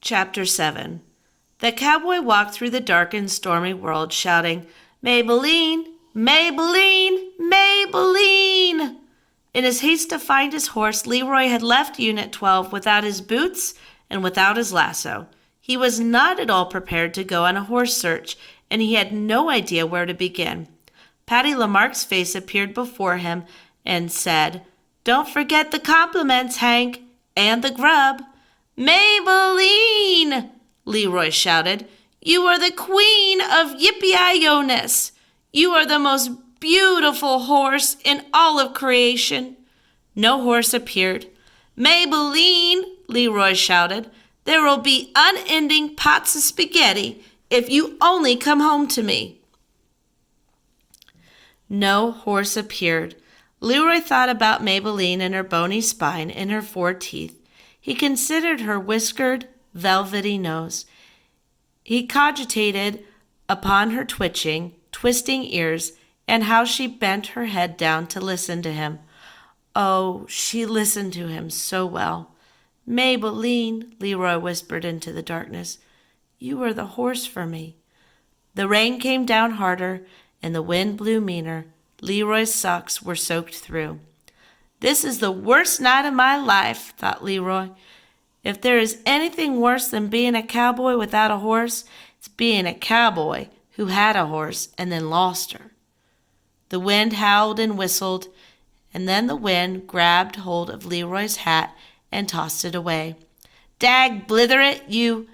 Chapter 7. The cowboy walked through the dark and stormy world, shouting, "Maybelline! Maybelline! Maybelline!" In his haste to find his horse, Leroy had left Unit 12 without his boots and without his lasso. He was not at all prepared to go on a horse search, and he had no idea where to begin. Patty Lamarck's face appeared before him and said, "Don't forget the compliments, Hank, and the grub." "Maybelline!" Leroy shouted. "You are the queen of Yippee-I-Yo-ness. You are the most beautiful horse in all of creation." No horse appeared. "Maybelline," Leroy shouted, "there will be unending pots of spaghetti if you only come home to me." No horse appeared. Leroy thought about Maybelline and her bony spine and her 4 teeth. He considered her whiskered, velvety nose. He cogitated upon her twitching, twisting ears and how she bent her head down to listen to him. Oh, she listened to him so well. "Maybelline," Leroy whispered into the darkness, "you are the horse for me." The rain came down harder and the wind blew meaner. Leroy's socks were soaked through. "This is the worst night of my life," thought Leroy. "If there is anything worse than being a cowboy without a horse, it's being a cowboy who had a horse and then lost her." The wind howled and whistled, and then the wind grabbed hold of Leroy's hat and tossed it away. "Dag blither it, you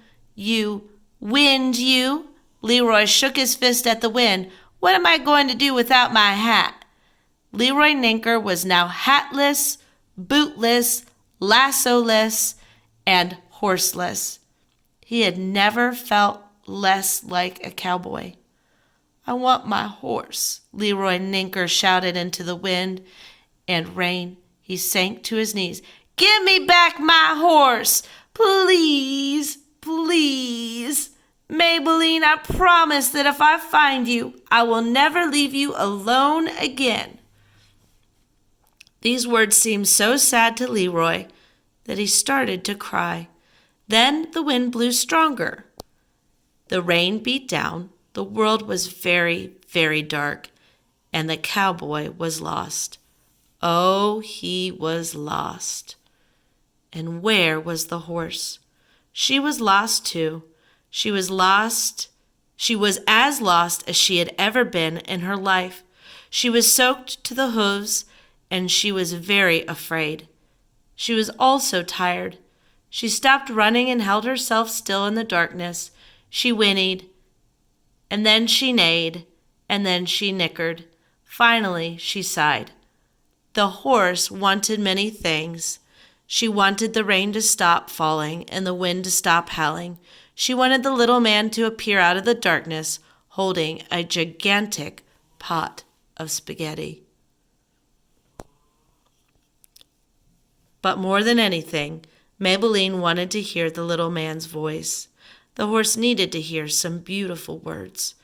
wind, you!" Leroy shook his fist at the wind. "What am I going to do without my hat?" Leroy Ninker was now hatless, bootless, lassoless, and horseless. He had never felt less like a cowboy. "I want my horse," Leroy Ninker shouted into the wind and rain. He sank to his knees. "Give me back my horse! Please, please! Maybelline, I promise that if I find you, I will never leave you alone again." These words seemed so sad to Leroy that he started to cry. Then the wind blew stronger. The rain beat down. The world was very, very dark, and the cowboy was lost. Oh, he was lost. And where was the horse? She was lost too. She was lost. She was as lost as she had ever been in her life. She was soaked to the hooves, and she was very afraid. She was also tired. She stopped running and held herself still in the darkness. She whinnied, and then she neighed, and then she nickered. Finally, she sighed. The horse wanted many things. She wanted the rain to stop falling and the wind to stop howling. She wanted the little man to appear out of the darkness, holding a gigantic pot of spaghetti. But more than anything, Maybelline wanted to hear the little man's voice. The horse needed to hear some beautiful words.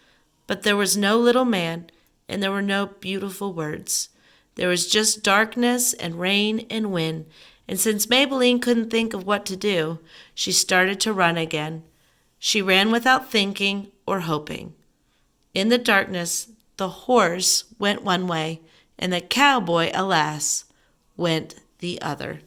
But there was no little man, and there were no beautiful words. There was just darkness and rain and wind, and since Maybelline couldn't think of what to do, she started to run again. She ran without thinking or hoping. In the darkness, the horse went one way, and the cowboy, alas, went the other.